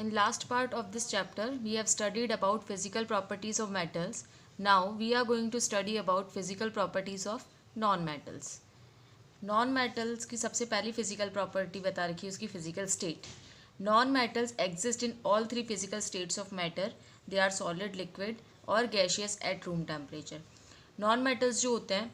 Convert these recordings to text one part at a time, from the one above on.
In last part of this chapter, we have studied about physical properties of metals. Now we are going to study about physical properties of non-metals. Non-metals की सबसे पहली physical property बता रखी है उसकी physical state. Non-metals exist in all three physical states of matter. They are solid, liquid और gaseous at room temperature. Non-metals जो होते हैं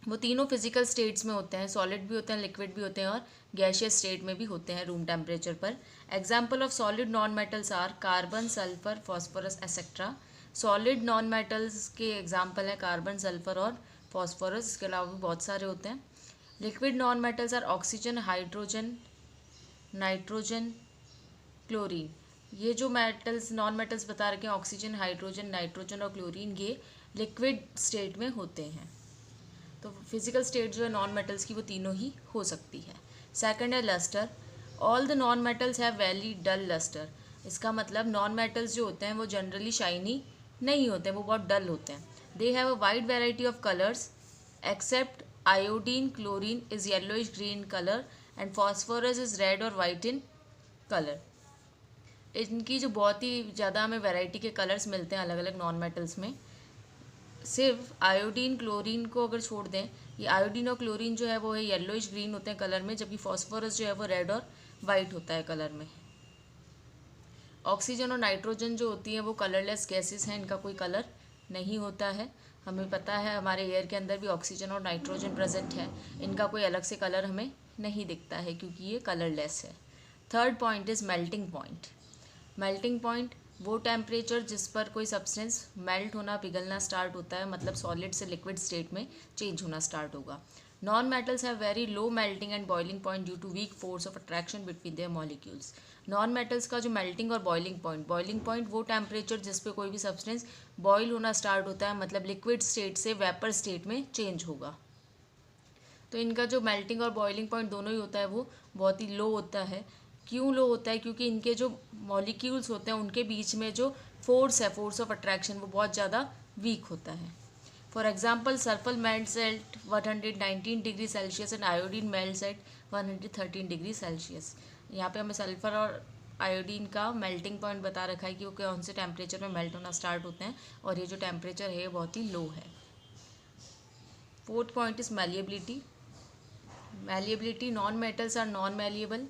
वो तीनों फिजिकल स्टेट्स में होते हैं, सॉलिड भी होते हैं, लिक्विड भी होते हैं और गैशियस स्टेट में भी होते हैं रूम टेम्परेचर पर. Example of solid non metals are carbon, sulphur, phosphorus etcetera. Solid non metals के एग्जाम्पल हैं कार्बन, सल्फर और फॉस्फोरस. इसके अलावा भी बहुत सारे होते हैं. Liquid non metals are oxygen, hydrogen, nitrogen, chlorine. ये जो मेटल्स नॉन मेटल्स बता रखे हैं ऑक्सीजन, हाइड्रोजन, नाइट्रोजन और क्लोरीन, ये लिक्विड स्टेट में होते हैं. तो फिजिकल स्टेट जो है नॉन मेटल्स की वो तीनों ही हो सकती है. सेकंड है lustre. All the non metals have very dull lustre. इसका मतलब नॉन मेटल्स जो होते हैं वो जनरली शाइनी नहीं होते हैं, वो बहुत डल होते हैं. They have a wide variety of colours except iodine. Chlorine is yellowish green colour and phosphorus is red और वाइट इन कलर. इनकी जो बहुत ही ज़्यादा हमें वेराइटी के कलर्स मिलते हैं अलग अलग नॉन मेटल्स में. सिर्फ आयोडीन, क्लोरीन को अगर छोड़ दें, ये आयोडीन और क्लोरीन जो है वो है येलोइश ग्रीन होते हैं कलर में, जबकि फॉस्फोरस जो है वो रेड और वाइट होता है कलर में. ऑक्सीजन और नाइट्रोजन जो होती हैं वो कलरलेस गैसेस हैं, इनका कोई कलर नहीं होता है. हमें पता है हमारे एयर के अंदर भी ऑक्सीजन और नाइट्रोजन प्रेजेंट है, इनका कोई अलग से कलर हमें नहीं दिखता है क्योंकि ये कलरलेस है. Third point is melting point. Melting point वो टेम्परेचर जिस पर कोई सब्सटेंस मेल्ट होना, पिघलना स्टार्ट होता है, मतलब सॉलिड से लिक्विड स्टेट में चेंज होना स्टार्ट होगा. Non metals have very low melting and boiling point due to weak force of attraction between their molecules. Non metals का जो मेल्टिंग और बॉइलिंग पॉइंट वो टेम्परेचर जिस पे कोई भी सब्सटेंस बॉयल होना स्टार्ट होता है, मतलब लिक्विड स्टेट से वेपर स्टेट में चेंज होगा. तो इनका जो मेल्टिंग और बॉइलिंग पॉइंट दोनों ही होता है वो बहुत ही लो होता है. क्यों लो होता है? क्योंकि इनके जो मॉलिक्यूल्स होते हैं उनके बीच में जो फोर्स है, फोर्स ऑफ अट्रैक्शन, वो बहुत ज़्यादा वीक होता है. For example sulphur melts at 119 degree Celsius and iodine melts at 113 degree Celsius. यहाँ पे हमें सल्फर और आयोडीन का मेल्टिंग पॉइंट बता रखा है कि वो कौन से टेम्परेचर में मेल्ट होना स्टार्ट होते हैं, और ये जो टेम्परेचर है बहुत ही लो है. Fourth point is malleability. Malleability. Non metals are non malleable.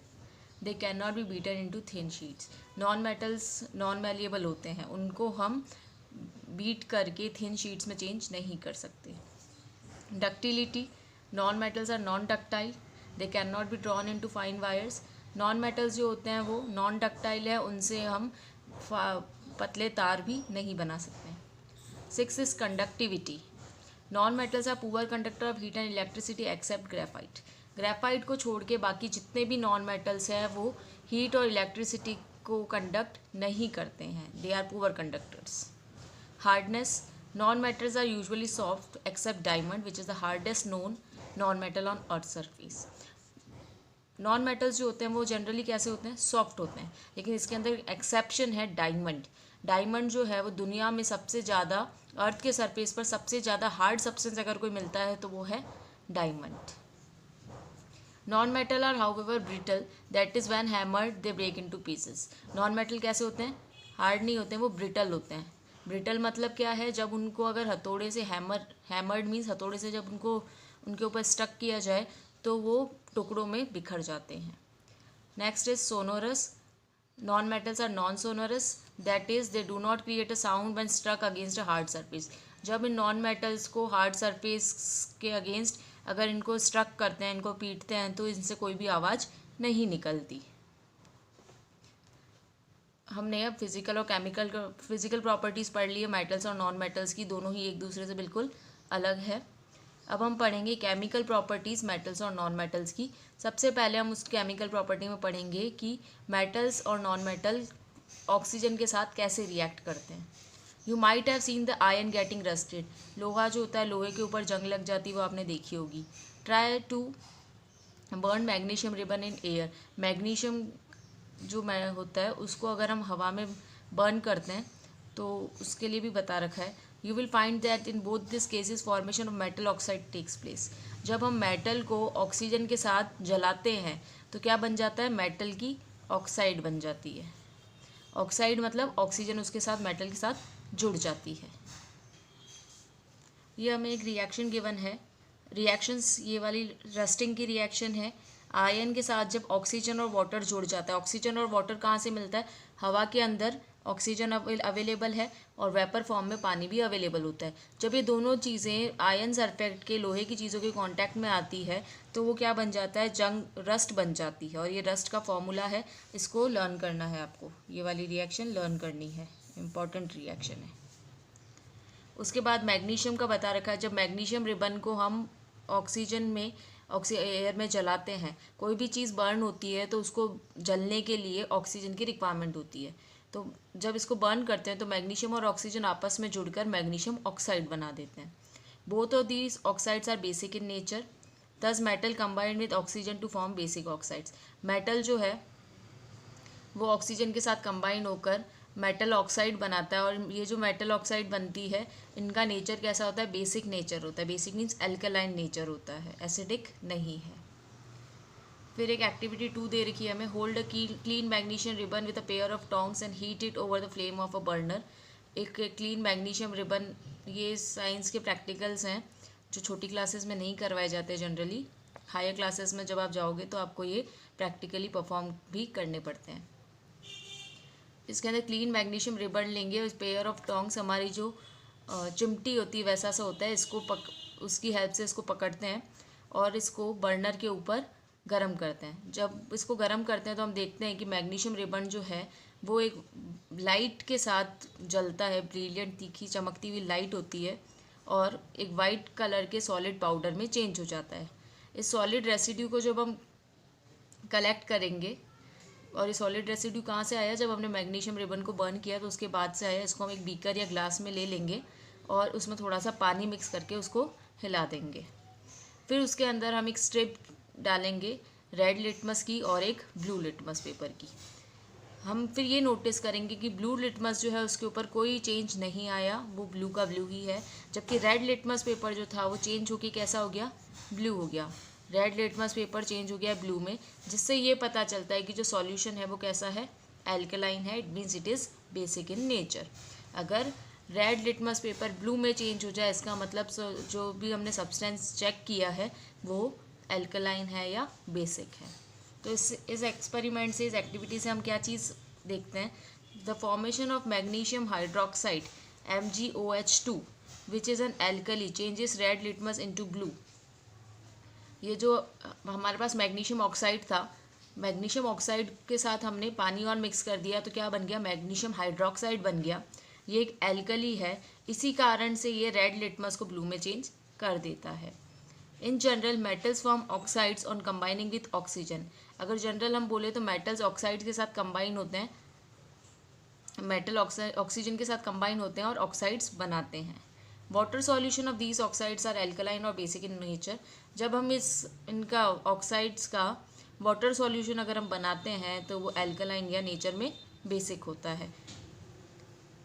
They can not be beaten into thin sheets. Non metals non malleable होते हैं, उनको हम बीट करके थिन शीट्स में चेंज नहीं कर सकते. Ductility. Non metals are non ductile. They can not be drawn into fine wires. Non metals जो होते हैं वो नॉन डक्टाइल है, उनसे हम पतले तार भी नहीं बना सकते. Six is conductivity. Non metals are poor conductor of heat and electricity except graphite. Graphite को छोड़ के बाकी जितने भी नॉन मेटल्स हैं वो हीट और इलेक्ट्रिसिटी को कंडक्ट नहीं करते हैं. They are poor conductors. Hardness. Non metals are usually soft except diamond which is the hardest known non metal on earth surface. Non metals जो होते हैं वो जनरली कैसे होते हैं? सॉफ्ट होते हैं, लेकिन इसके अंदर एक्सेप्शन है डायमंड. डायमंड जो है वो दुनिया में सबसे ज़्यादा, अर्थ के सरफेस पर सबसे ज़्यादा हार्ड सब्सटेंस अगर कोई मिलता है तो वो है diamond. Non metal are however brittle, that is when hammered they break into pieces. Non metal कैसे होते हैं? हार्ड नहीं होते हैं, वो ब्रिटल होते हैं. ब्रिटल मतलब क्या है? जब उनको अगर हथौड़े से हैमर्ड मीन्स हथौड़े से जब उनको उनके ऊपर स्टक किया जाए तो वो टुकड़ों में बिखर जाते हैं. Next is sonorous. Non metals are non sonorous, that is they do not create a sound when struck against a hard surface. जब इन नॉन मेटल्स को हार्ड सरफेस के अगेंस्ट अगर इनको स्ट्रक करते हैं, इनको पीटते हैं, तो इनसे कोई भी आवाज़ नहीं निकलती. हमने अब फिजिकल और केमिकल फिजिकल प्रॉपर्टीज़ पढ़ ली है मेटल्स और नॉन मेटल्स की, दोनों ही एक दूसरे से बिल्कुल अलग है. अब हम पढ़ेंगे केमिकल प्रॉपर्टीज़ मेटल्स और नॉन मेटल्स की. सबसे पहले हम उस केमिकल प्रॉपर्टी में पढ़ेंगे कि मेटल्स और नॉन मेटल ऑक्सीजन के साथ कैसे रिएक्ट करते हैं. You might have seen the iron getting rusted. लोहा जो होता है, लोहे के ऊपर जंग लग जाती है, वो आपने देखी होगी. Try to burn magnesium ribbon in air. Magnesium जो होता है उसको अगर हम हवा में बर्न करते हैं तो उसके लिए भी बता रखा है. You will find that in both this cases formation of metal oxide takes place. जब हम मेटल को ऑक्सीजन के साथ जलाते हैं तो क्या बन जाता है? मेटल की ऑक्साइड बन जाती है. ऑक्साइड मतलब ऑक्सीजन उसके साथ मेटल के साथ जुड़ जाती है। ये हमें एक रिएक्शन गिवन है। रिएक्शंस ये वाली रस्टिंग की रिएक्शन है। आयन के साथ जब ऑक्सीजन और वाटर जुड़ जाता है, ऑक्सीजन और वाटर कहाँ से मिलता है? हवा के अंदर ऑक्सीजन अवेलेबल है और वेपर फॉर्म में पानी भी अवेलेबल होता है। जब ये दोनों चीज़ें आयन सल्फेट के लोहे की चीज़ों के कांटेक्ट में आती है तो वो क्या बन जाता है? रस्ट बन जाती है। और ये रस्ट का फॉर्मूला है, इसको लर्न करना है आपको। ये वाली रिएक्शन लर्न करनी है, इम्पॉर्टेंट रिएक्शन है। उसके बाद मैग्नीशियम का बता रखा है। जब मैग्नीशियम रिबन को हम ऑक्सीजन में एयर में जलाते हैं, कोई भी चीज़ बर्न होती है तो उसको जलने के लिए ऑक्सीजन की रिक्वायरमेंट होती है। तो जब इसको बर्न करते हैं तो मैग्नीशियम और ऑक्सीजन आपस में जुड़कर मैग्नीशियम ऑक्साइड बना देते हैं। Both of these oxides are basic in nature, thus metal combined with oxygen to form basic oxides. Metal जो है वो ऑक्सीजन के साथ कंबाइन होकर मेटल ऑक्साइड बनाता है। और ये जो मेटल ऑक्साइड बनती है, इनका नेचर कैसा होता है? बेसिक नेचर होता है। बेसिक मीन्स एल्कलाइन नेचर होता है, एसिडिक नहीं है। फिर एक एक्टिविटी 2 दे रखी है हमें। Hold a clean magnesium ribbon with a pair of tongs and heat it over the flame of a burner. एक क्लीन मैग्नीशियम रिबन, ये साइंस के प्रैक्टिकल्स हैं जो छोटी क्लासेस में नहीं करवाए जाते जनरली। हायर क्लासेस में जब आप जाओगे तो आपको ये प्रैक्टिकली परफॉर्म भी करने पड़ते हैं। इसके अंदर क्लीन मैग्नीशियम रिबन लेंगे, उस पेयर ऑफ टोंग्स, हमारी जो चिमटी होती है वैसा सा होता है, इसको उसकी हेल्प से इसको पकड़ते हैं और इसको बर्नर के ऊपर गरम करते हैं। जब इसको गरम करते हैं तो हम देखते हैं कि मैग्नीशियम रिबन जो है वो एक लाइट के साथ जलता है। ब्रिलियंट तीखी चमकती हुई लाइट होती है और एक वाइट कलर के सॉलिड पाउडर में चेंज हो जाता है। इस सॉलिड रेसिड्यू को जब हम कलेक्ट करेंगे, और ये सॉलिड रेसिड्यू कहाँ से आया? जब हमने मैग्नीशियम रिबन को बर्न किया तो उसके बाद से आया। इसको हम एक बीकर या ग्लास में ले लेंगे और उसमें थोड़ा सा पानी मिक्स करके उसको हिला देंगे। फिर उसके अंदर हम एक स्ट्रिप डालेंगे रेड लिटमस की और एक ब्लू लिटमस पेपर की। हम फिर ये नोटिस करेंगे कि ब्लू लिटमस जो है उसके ऊपर कोई चेंज नहीं आया, वो ब्लू का ब्लू ही है। जबकि रेड लिटमस पेपर जो था वो चेंज होके कैसा हो गया? ब्लू हो गया। रेड लिटमस पेपर चेंज हो गया ब्लू में, जिससे ये पता चलता है कि जो सॉल्यूशन है वो कैसा है? एल्कलाइन है। It means it is basic in nature. अगर रेड लिटमस पेपर ब्लू में चेंज हो जाए, इसका मतलब जो भी हमने सब्सटेंस चेक किया है वो एल्कलाइन है या बेसिक है। तो इस एक्सपेरिमेंट से, इस एक्टिविटी से हम क्या चीज़ देखते हैं? The formation of magnesium hydroxide MgOH2 which is an alkali changes red litmus into blue. ये जो हमारे पास मैग्नीशियम ऑक्साइड था, मैग्नीशियम ऑक्साइड के साथ हमने पानी और मिक्स कर दिया तो क्या बन गया? मैग्नीशियम हाइड्रोक्साइड बन गया। ये एक एल्कली है, इसी कारण से ये रेड लिटमस को ब्लू में चेंज कर देता है। In general metals form oxides on combining with oxygen. अगर जनरल हम बोले तो मेटल्स ऑक्साइड के साथ कंबाइन होते हैं, मेटल ऑक्सीजन के साथ कंबाइन होते हैं और ऑक्साइड्स बनाते हैं। Water solution of these oxides are alkaline और बेसिक इन नेचर। जब हम इनका ऑक्साइड्स का वाटर सॉल्यूशन अगर हम बनाते हैं तो वो एल्कलाइन या नेचर में बेसिक होता है।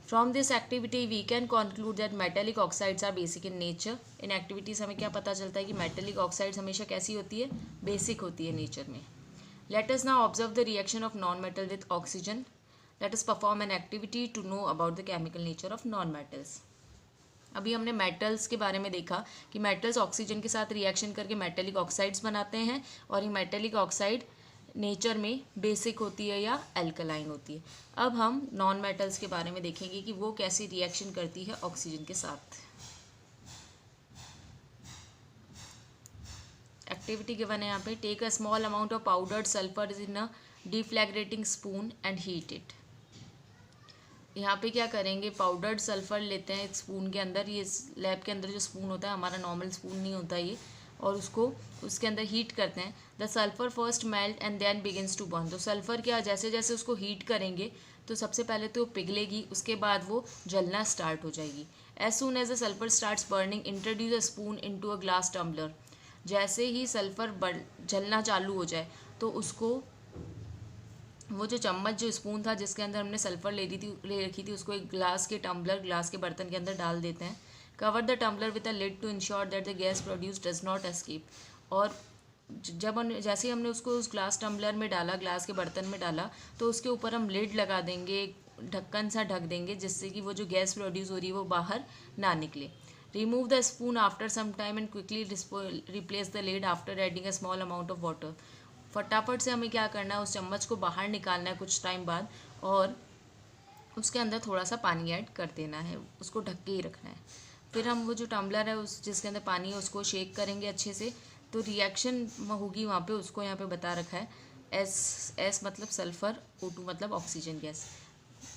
From this activity we can conclude that metallic oxides are basic in nature. इन एक्टिविटीज़ हमें क्या पता चलता है कि मेटेलिक ऑक्साइड्स हमेशा कैसी होती है? बेसिक होती है नेचर में। Let us now observe the reaction of non metal with oxygen. Let us perform an activity to know about the chemical nature of non metals. अभी हमने मेटल्स के बारे में देखा कि मेटल्स ऑक्सीजन के साथ रिएक्शन करके मेटेलिक ऑक्साइड्स बनाते हैं और ये मेटेलिक ऑक्साइड नेचर में बेसिक होती है या एल्कलाइन होती है। अब हम नॉन मेटल्स के बारे में देखेंगे कि वो कैसी रिएक्शन करती है ऑक्सीजन के साथ। एक्टिविटी गिवन है यहाँ पे। Take a small amount of powdered sulphur in a deflagrating spoon and heat it. यहाँ पे क्या करेंगे? पाउडर्ड सल्फर लेते हैं एक स्पून के अंदर। ये लैब के अंदर जो स्पून होता है, हमारा नॉर्मल स्पून नहीं होता ये, और उसके अंदर हीट करते हैं। The sulphur first melt and then begins to burn. तो सल्फर क्या, जैसे जैसे उसको हीट करेंगे तो सबसे पहले तो पिघलेगी, उसके बाद वो जलना स्टार्ट हो जाएगी। As soon as the sulphur starts burning introduce a spoon into a glass tumbler. जैसे ही सल्फर जलना चालू हो जाए तो उसको, वो जो चम्मच, जो स्पून था जिसके अंदर हमने सल्फर ले रखी थी, उसको एक ग्लास के बर्तन के अंदर डाल देते हैं। Cover the tumbler with a lid to ensure that the gas produce does not escape. और जब हमने जैसे ही हमने उसको उस ग्लास टम्बलर में डाला, ग्लास के बर्तन में डाला, तो उसके ऊपर हम लिड लगा देंगे, ढक्कन सा ढक देंगे, जिससे कि वो जो गैस प्रोड्यूस हो रही है वो बाहर ना निकले। Remove the spoon after some time and quickly replace the lid after adding a small amount of water. फटाफट से हमें क्या करना है, उस चम्मच को बाहर निकालना है कुछ टाइम बाद, और उसके अंदर थोड़ा सा पानी ऐड कर देना है, उसको ढक के ही रखना है। फिर हम वो जो टम्बलर है उस जिसके अंदर पानी है उसको शेक करेंगे अच्छे से, तो रिएक्शन होगी वहाँ पे, उसको यहाँ पे बता रखा है एस मतलब सल्फ़र, O2 मतलब ऑक्सीजन गैस।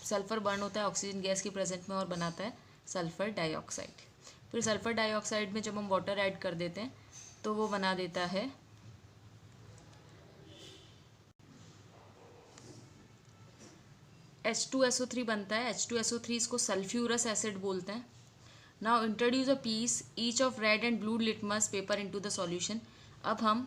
सल्फ़र बर्न होता है ऑक्सीजन गैस की प्रेजेंट में और बनाता है सल्फ़र डाइऑक्साइड। फिर सल्फ़र डाइऑक्साइड में जब हम वाटर ऐड कर देते हैं तो वो बना देता है H2SO3 बनता है। H2SO3 इसको सल्फ्यूरस एसिड बोलते हैं। Now introduce a piece each of red and blue litmus paper into the solution. अब हम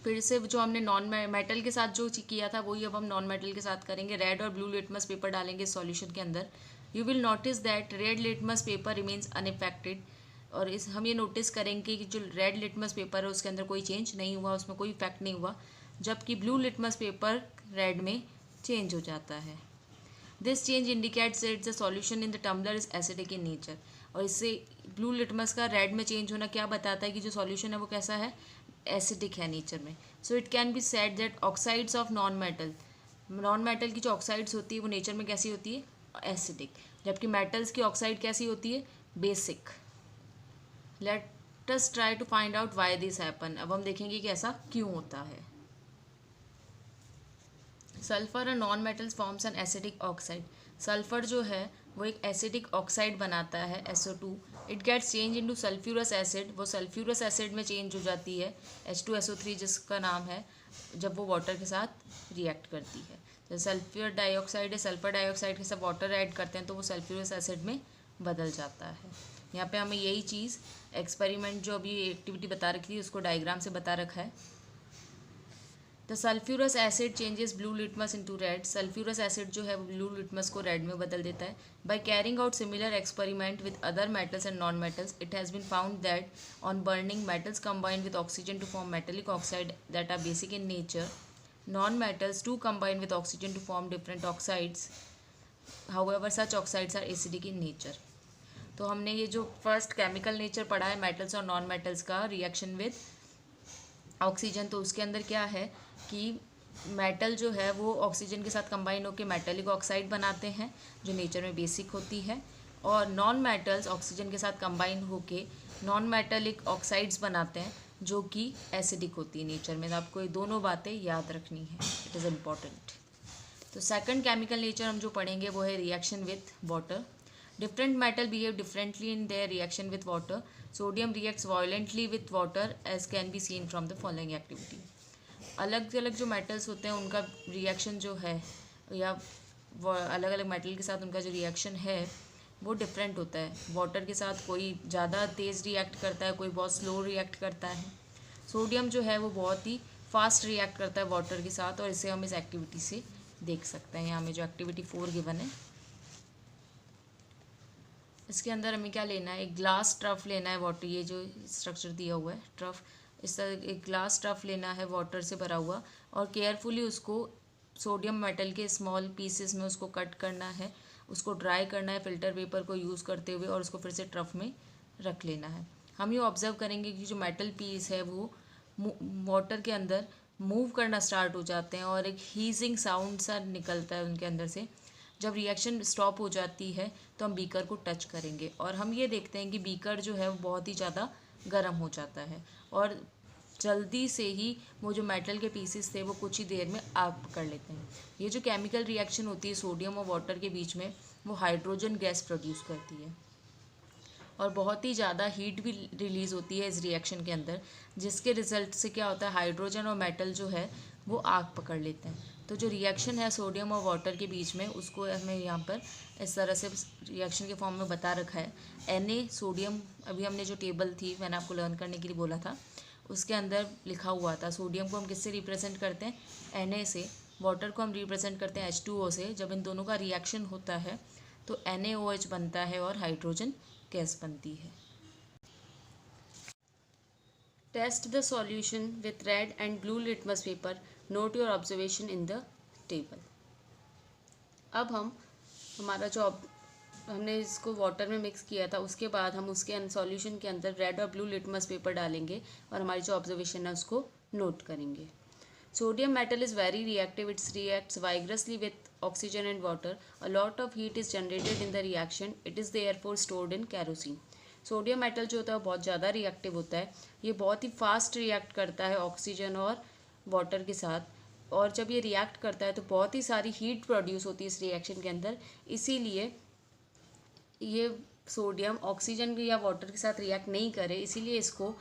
फिर से जो हमने नॉन मेटल के साथ जो किया था वही अब हम नॉन मेटल के साथ करेंगे। रेड और ब्लू लिटमस पेपर डालेंगे सॉल्यूशन के अंदर। You will notice that red litmus paper remains unaffected, और इस हम ये नोटिस करेंगे कि जो रेड लिटमस पेपर है उसके अंदर कोई चेंज नहीं हुआ, उसमें कोई इफेक्ट नहीं हुआ, जबकि ब्लू लिटमस पेपर रेड में चेंज हो जाता है। This change indicates that the solution in the tumbler is acidic in nature. और इससे ब्लू लिटमस का रेड में चेंज होना क्या बताता है कि जो सॉल्यूशन है वो कैसा है, एसिडिक है नेचर में। So it can be said that oxides of non metal की जो ऑक्साइड्स होती है वो नेचर में कैसी होती है, एसिडिक, जबकि मेटल्स की ऑक्साइड कैसी होती है, basic. Let us try to find out why this happen. अब हम देखेंगे कि ऐसा क्यों होता है। सल्फर और non metals forms an acidic oxide. Sulphur जो है वो एक एसिडिक ऑक्साइड बनाता है SO2। It gets change into sulphurous acid, वो सल्फ्यूरस एसिड में चेंज हो जाती है H2SO3 जिसका नाम है, जब वो वाटर के साथ रिएक्ट करती है। तो सल्फ्यूर डाइऑक्साइड है, सल्फर डाइऑक्साइड के साथ वाटर ऐड करते हैं तो वो सल्फ्यूरस एसिड में बदल जाता है। यहाँ पे हमें यही चीज़ एक्सपेरिमेंट जो अभी एक्टिविटी बता रखी थी उसको डायग्राम से बता रखा है। The sulphurous acid changes blue litmus into red. Sulphurous acid जो है वो ब्लू लिटमस को रेड में बदल देता है। By carrying out similar experiment with other metals and non metals, it has been found that on burning metals combine with oxygen to form metallic oxide that are basic in nature. Non-metals too combine with oxygen to form different oxides. However, such oxides are acidic in nature. तो हमने ये जो first chemical nature पढ़ा है metals और non metals का reaction with oxygen, तो उसके अंदर क्या है कि मेटल जो है वो ऑक्सीजन के साथ कंबाइन होकर मेटेलिक ऑक्साइड बनाते हैं जो नेचर में बेसिक होती है, और नॉन मेटल्स ऑक्सीजन के साथ कंबाइन होके नॉन मेटेलिक ऑक्साइड्स बनाते हैं जो कि एसिडिक होती है नेचर में। तो आपको ये दोनों बातें याद रखनी है, इट इज़ इम्पॉर्टेंट। तो सेकंड केमिकल नेचर हम जो पढ़ेंगे वो है reaction with water. Different metal behave differently in their reaction with water. Sodium reacts violently with water as can be seen from the following activity. अलग अलग जो metals होते हैं उनका रिएक्शन जो है, या अलग अलग मेटल के साथ उनका जो रिएक्शन है वो डिफरेंट होता है। वाटर के साथ कोई ज़्यादा तेज़ रिएक्ट करता है, कोई बहुत स्लो रिएक्ट करता है। सोडियम जो है वो बहुत ही फास्ट रिएक्ट करता है वाटर के साथ, और इसे हम इस एक्टिविटी से देख सकते हैं। यहाँ में जो एक्टिविटी 4 गिवन है इसके अंदर हमें क्या लेना है, एक ग्लास ट्रफ लेना है वाटर, ये जो स्ट्रक्चर दिया हुआ है ट्रफ, इस तरह एक ग्लास ट्रफ लेना है वाटर से भरा हुआ, और केयरफुली उसको सोडियम मेटल के स्मॉल पीसेस में उसको कट करना है, उसको ड्राई करना है फिल्टर पेपर को यूज़ करते हुए, और उसको फिर से ट्रफ में रख लेना है। हम ये ऑब्जर्व करेंगे कि जो मेटल पीस है वो वाटर के अंदर मूव करना स्टार्ट हो जाते हैं और एक हीजिंग साउंड सा निकलता है उनके अंदर से। जब रिएक्शन स्टॉप हो जाती है तो हम बीकर को टच करेंगे, और हम ये देखते हैं कि बीकर जो है वो बहुत ही ज़्यादा गर्म हो जाता है, और जल्दी से ही वो जो मेटल के पीसेस थे वो कुछ ही देर में आग पकड़ लेते हैं। ये जो केमिकल रिएक्शन होती है सोडियम और वाटर के बीच में, वो हाइड्रोजन गैस प्रोड्यूस करती है, और बहुत ही ज़्यादा हीट भी रिलीज़ होती है इस रिएक्शन के अंदर, जिसके रिजल्ट से क्या होता है, हाइड्रोजन और मेटल जो है वो आग पकड़ लेते हैं। तो जो रिएक्शन है सोडियम और वाटर के बीच में, उसको हमें यहाँ पर इस तरह से रिएक्शन के फॉर्म में बता रखा है। Na सोडियम, अभी हमने जो टेबल थी मैंने आपको लर्न करने के लिए बोला था, उसके अंदर लिखा हुआ था सोडियम को हम किससे रिप्रेजेंट करते हैं, Na से। वाटर को हम रिप्रेजेंट करते हैं H2O से। जब इन दोनों का रिएक्शन होता है तो NaOH बनता है और हाइड्रोजन गैस बनती है। Test the solution with red and blue litmus paper, note your observation in the table. अब हमारा जो हमने इसको वाटर में मिक्स किया था, उसके बाद हम उसके सॉल्यूशन के अंदर रेड और ब्लू लिटमस पेपर डालेंगे और हमारी जो ऑब्जर्वेशन है उसको नोट करेंगे। Sodium metal is very reactive. It reacts vigorously with oxygen and water. A lot of heat is generated in the reaction. It is therefore stored in kerosene. Sodium metal जो होता है बहुत ज़्यादा reactive होता है। ये बहुत ही फास्ट रिएक्ट करता है ऑक्सीजन और वाटर के साथ, और जब ये रिएक्ट करता है तो बहुत ही सारी हीट प्रोड्यूस होती है इस रिएक्शन के अंदर। इसीलिए ये सोडियम ऑक्सीजन या वाटर के साथ रिएक्ट नहीं करे, इसीलिए इसको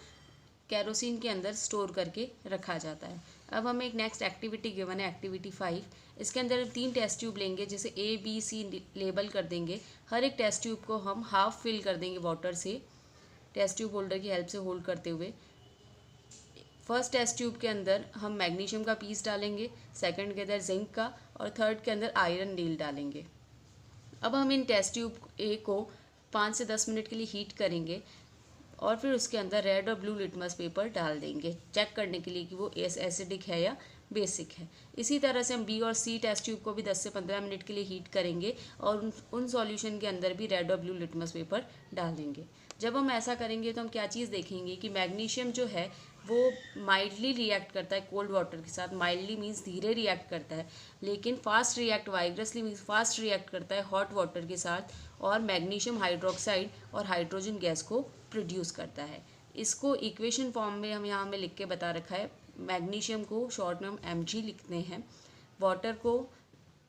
कैरोसिन के अंदर स्टोर करके रखा जाता है। अब हमें एक नेक्स्ट एक्टिविटी गिवन है, एक्टिविटी 5। इसके अंदर 3 टेस्ट ट्यूब लेंगे, जैसे ABC लेबल कर देंगे। हर एक टेस्ट ट्यूब को हम हाफ फिल कर देंगे वाटर से, टेस्ट ट्यूब होल्डर की हेल्प से होल्ड करते हुए। फर्स्ट टेस्ट ट्यूब के अंदर हम मैग्नीशियम का पीस डालेंगे, सेकंड के अंदर जिंक का, और थर्ड के अंदर आयरन नील डालेंगे। अब हम इन टेस्ट ट्यूब ए को 5 से 10 मिनट के लिए हीट करेंगे और फिर उसके अंदर रेड और ब्लू लिटमस पेपर डाल देंगे, चेक करने के लिए कि वो एसिडिक है या बेसिक है। इसी तरह से हम बी और सी टेस्ट ट्यूब को भी 10 से 15 मिनट के लिए हीट करेंगे और उन सॉल्यूशन के अंदर भी रेड और ब्लू लिटमस पेपर डाल देंगे। जब हम ऐसा करेंगे तो हम क्या चीज़ देखेंगे कि मैग्नीशियम जो है वो माइल्डली रिएक्ट करता है कोल्ड वाटर के साथ। माइल्डली मीन्स धीरे रिएक्ट करता है, लेकिन fast react vigorously means fast react करता है हॉट वाटर के साथ, और मैग्नीशियम हाइड्रोक्साइड और हाइड्रोजन गैस को प्रोड्यूस करता है। इसको इक्वेशन फॉर्म में हम यहाँ में लिख के बता रखा है। मैग्नीशियम को शॉर्ट में हम Mg लिखते हैं, वाटर को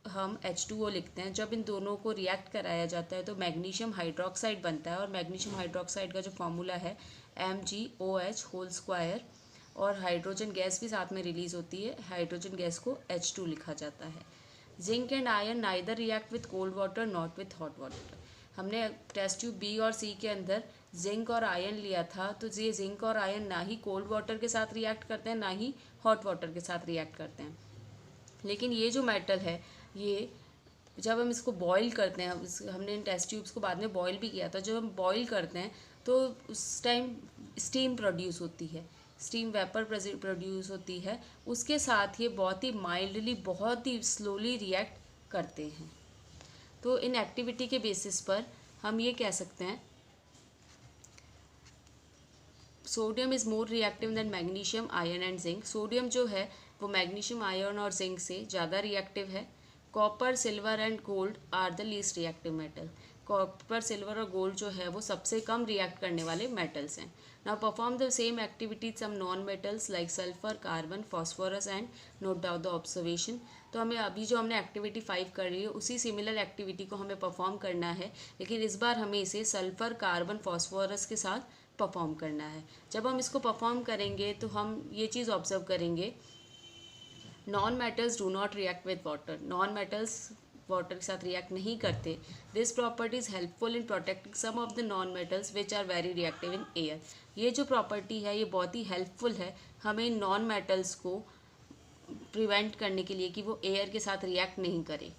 हम H2O लिखते हैं। जब इन दोनों को रिएक्ट कराया जाता है तो मैग्नीशियम हाइड्रोक्साइड बनता है, और मैग्नीशियम हाइड्रोक्साइड का जो फॉर्मूला है MgOH², और हाइड्रोजन गैस भी साथ में रिलीज होती है, हाइड्रोजन गैस को H2 लिखा जाता है। Zinc and iron neither react with cold water not with hot water. हमने टेस्ट ट्यूब बी और सी के अंदर जिंक और आयरन लिया था, तो ये जिंक और आयरन ना ही कोल्ड वाटर के साथ रिएक्ट करते हैं ना ही हॉट वाटर के साथ रिएक्ट करते हैं। लेकिन ये जो मेटल है, ये जब हम इसको बॉईल करते हैं, हमने इन टेस्ट ट्यूब्स को बाद में बॉईल भी किया था, जब हम बॉईल करते हैं तो उस टाइम स्टीम प्रोड्यूस होती है, स्टीम वेपर प्रोड्यूस होती है। उसके साथ ये बहुत ही माइल्डली, बहुत ही स्लोली रिएक्ट करते हैं। तो इन एक्टिविटी के बेसिस पर हम ये कह सकते हैं sodium is more reactive than magnesium, iron and zinc. Sodium जो है वो मैग्नीशियम, आयरन और जिंक से ज़्यादा रिएक्टिव है। Copper, silver and gold are the least reactive metal. Copper, silver और गोल्ड जो है वो सबसे कम रिएक्ट करने वाले मेटल्स हैं। Now perform the same activities some non metals like sulphur, carbon, phosphorus and note down the observation. तो हमें अभी जो हमने एक्टिविटी 5 कर रही है उसी सिमिलर एक्टिविटी को हमें परफॉर्म करना है, लेकिन इस बार हमें इसे सल्फर, कार्बन, फॉस्फोरस के साथ परफॉर्म करना है। जब हम इसको परफॉर्म करेंगे तो हम ये चीज़ ऑब्जर्व करेंगे, non metals do not react with water. Non metals water के साथ रिएक्ट नहीं करते। This property is helpful in protecting some of the non metals which are very reactive in air. ये जो प्रॉपर्टी है ये बहुत ही हेल्पफुल है हमें इन नॉन मेटल्स को प्रिवेंट करने के लिए कि वो एयर के साथ रिएक्ट नहीं करे।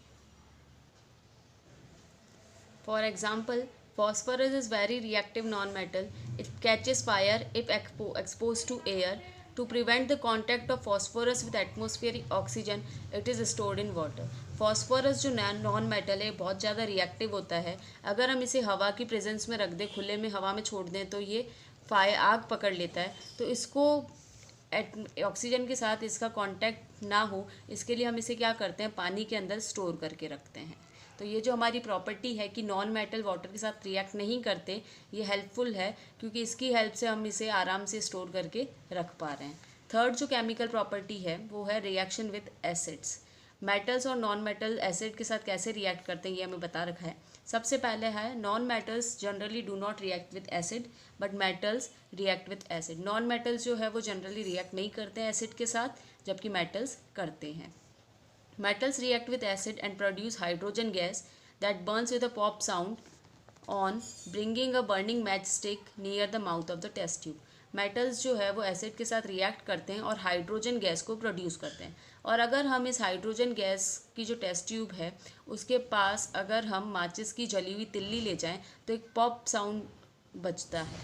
For example, phosphorus is very reactive non-metal. It catches fire if exposed to air. To prevent the contact of phosphorus with atmospheric oxygen, it is stored in water. phosphorus जो non metal है बहुत ज़्यादा reactive होता है। अगर हम इसे हवा की प्रेजेंस में रख दें, खुले में हवा में छोड़ दें, तो ये आग पकड़ लेता है। तो इसको ऑक्सीजन के साथ इसका कांटेक्ट ना हो, इसके लिए हम इसे क्या करते हैं, पानी के अंदर स्टोर करके रखते हैं। तो ये जो हमारी प्रॉपर्टी है कि नॉन मेटल वाटर के साथ रिएक्ट नहीं करते, ये हेल्पफुल है क्योंकि इसकी हेल्प से हम इसे आराम से स्टोर करके रख पा रहे हैं। थर्ड जो केमिकल प्रॉपर्टी है वो है रिएक्शन विद एसिड्स। मेटल्स और नॉन मेटल एसिड के साथ कैसे रिएक्ट करते हैं ये हमें बता रखा है। सबसे पहले है non metals generally do not react with acid but metals react with acid. Non metals जो है वो जनरली रिएक्ट नहीं करते हैं एसिड के साथ, जबकि मेटल्स करते हैं। Metals react with acid and produce hydrogen gas that burns with a pop sound on bringing a burning matchstick near the mouth of the test tube. Metals जो है वो एसिड के साथ रिएक्ट करते हैं और हाइड्रोजन गैस को produce करते हैं। और अगर हम इस हाइड्रोजन गैस की जो टेस्ट ट्यूब है उसके पास अगर हम माचिस की जली हुई तिल्ली ले जाएं तो एक पॉप साउंड बजता है।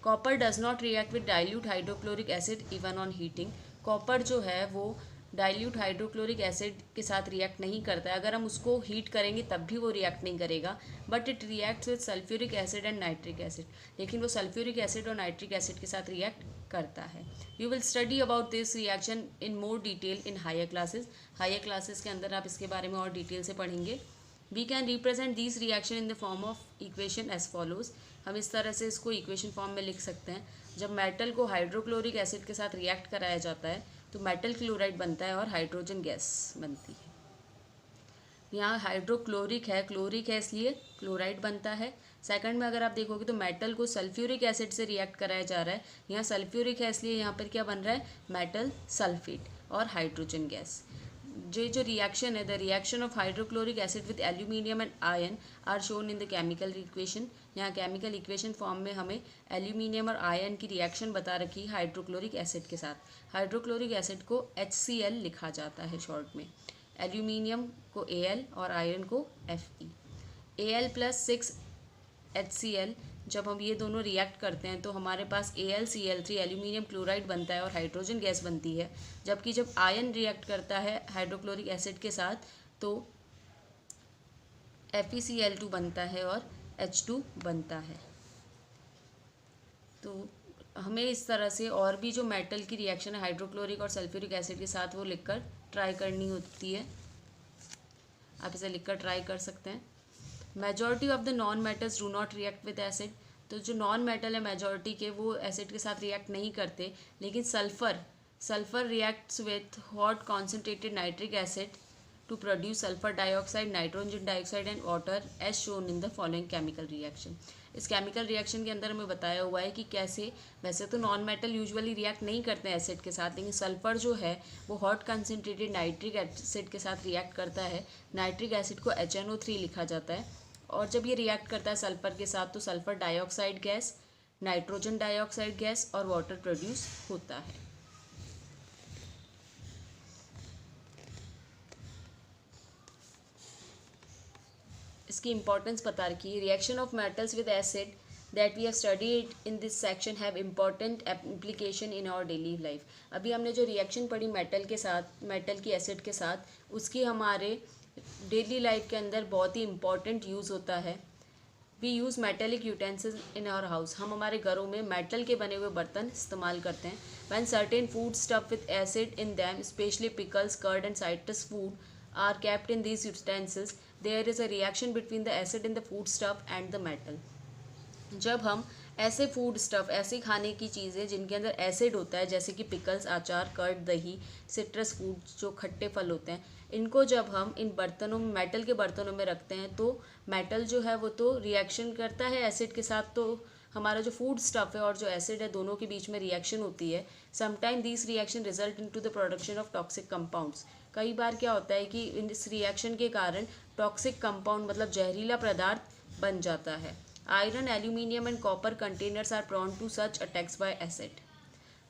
Copper does not react with dilute hydrochloric acid even on heating. Copper जो है वो डाइल्यूट हाइड्रोक्लोरिक एसिड के साथ रिएक्ट नहीं करता है, अगर हम उसको हीट करेंगे तब भी वो रिएक्ट नहीं करेगा, but it reacts with sulphuric acid and nitric acid. लेकिन वो सल्फ्यूरिक एसिड और नाइट्रिक एसिड के साथ रिएक्ट करता है। You will study about this reaction in more detail in higher classes. Higher classes के अंदर आप इसके बारे में और डिटेल से पढ़ेंगे। We can represent this reaction in the form of equation as follows. हम इस तरह से इसको इक्वेशन फॉर्म में लिख सकते हैं। जब मेटल को हाइड्रोक्लोरिक एसिड के साथ रिएक्ट कराया जाता है तो मेटल क्लोराइड बनता है और हाइड्रोजन गैस बनती है। यहाँ हाइड्रोक्लोरिक है, क्लोरिक है इसलिए क्लोराइड बनता है। सेकंड में अगर आप देखोगे तो मेटल को सल्फ्यूरिक एसिड से रिएक्ट कराया जा रहा है, यहाँ सल्फ्यूरिक है इसलिए यहाँ पर क्या बन रहा है, मेटल सल्फेट और हाइड्रोजन गैस। जो रिएक्शन है, the reaction of hydrochloric acid with aluminium and iron are shown in the chemical equation. यहाँ केमिकल इक्वेशन फॉर्म में हमें एल्यूमिनियम और आयन की रिएक्शन बता रखी है हाइड्रोक्लोरिक एसिड के साथ। हाइड्रोक्लोरिक एसिड को HCl लिखा जाता है शॉर्ट में, एल्यूमिनियम को Al और आयरन को Fe। Al + 6 HCl, जब हम ये दोनों रिएक्ट करते हैं तो हमारे पास AlCl3 एल्यूमिनियम क्लोराइड बनता है और हाइड्रोजन गैस बनती है। जबकि जब आयन रिएक्ट करता है हाइड्रोक्लोरिक एसिड के साथ तो FeCl2 बनता है और H2 बनता है। तो हमें इस तरह से और भी जो मेटल की रिएक्शन है हाइड्रोक्लोरिक और सल्फ्यूरिक एसिड के साथ वो लिखकर ट्राई करनी होती है। आप इसे लिखकर ट्राई कर सकते हैं। Majority of the non metals do not react with acid. तो जो नॉन मेटल है मेजॉरिटी के वो एसिड के साथ रिएक्ट नहीं करते, लेकिन sulphur reacts with hot concentrated nitric acid to produce sulfur dioxide, nitrogen dioxide and water as shown in the following chemical reaction। इस केमिकल रिएक्शन के अंदर हमें बताया हुआ है कि कैसे, वैसे तो नॉन मेटल यूजुअली रिएक्ट नहीं करते हैं एसिड के साथ, लेकिन सल्फर जो है वो हॉट कंसनट्रेटेड नाइट्रिक एसिड के साथ रिएक्ट करता है। नाइट्रिक एसिड को HNO3 लिखा जाता है, और जब ये रिएक्ट करता है सल्फर के साथ तो sulphur dioxide gas, nitrogen dioxide gas और वाटर प्रोड्यूस होता है। इसकी इंपॉर्टेंस बता रखी है। Reaction of metals with acid that we have studied in this section have important application in our daily life. अभी हमने जो रिएक्शन पढ़ी मेटल के साथ, मेटल की एसिड के साथ, उसकी हमारे डेली लाइफ के अंदर बहुत ही इम्पॉर्टेंट यूज़ होता है। We use metallic utensils in our house. हम हमारे घरों में मेटल के बने हुए बर्तन इस्तेमाल करते हैं। When certain food stuff with acid in them, specially pickles, curd and citrus food are kept in these utensils, there is a reaction between the acid in the food stuff and the metal। जब हम ऐसे food stuff, ऐसे खाने की चीज़ें जिनके अंदर acid होता है, जैसे कि पिकल्स, अचार, कर्ड, दही, सिट्रस फूड जो खट्टे फल होते हैं, इनको जब हम इन बर्तनों में, मेटल के बर्तनों में रखते हैं तो मेटल जो है वो तो रिएक्शन करता है एसिड के साथ, तो हमारा जो फूड स्टफ़ है और जो एसिड है दोनों के बीच में रिएक्शन होती है। Sometime this reaction result into the production of toxic compounds. कई बार क्या होता है कि इस रिएक्शन के कारण टॉक्सिक कंपाउंड मतलब जहरीला पदार्थ बन जाता है। Iron, aluminium and copper containers are prone to such attacks by acid.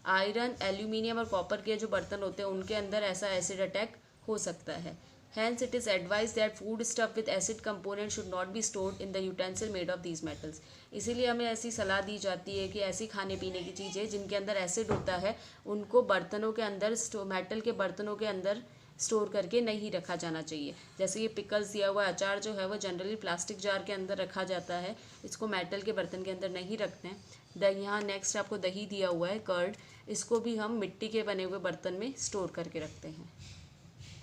Iron, aluminium और कॉपर के जो बर्तन होते हैं उनके अंदर ऐसा एसिड अटैक हो सकता है। Hence it is advised that food stuff with acid component should not be stored in the utensil made of these metals। इसीलिए हमें ऐसी सलाह दी जाती है कि ऐसी खाने पीने की चीज़ें जिनके अंदर एसिड होता है उनको बर्तनों के अंदर, मेटल के बर्तनों के अंदर स्टोर करके नहीं रखा जाना चाहिए। जैसे ये पिकल्स दिया हुआ अचार जो है वो जनरली प्लास्टिक जार के अंदर रखा जाता है, इसको मेटल के बर्तन के अंदर नहीं रखते हैं। यहाँ नेक्स्ट आपको दही दिया हुआ है, कर्ड, इसको भी हम मिट्टी के बने हुए बर्तन में स्टोर करके रखते हैं।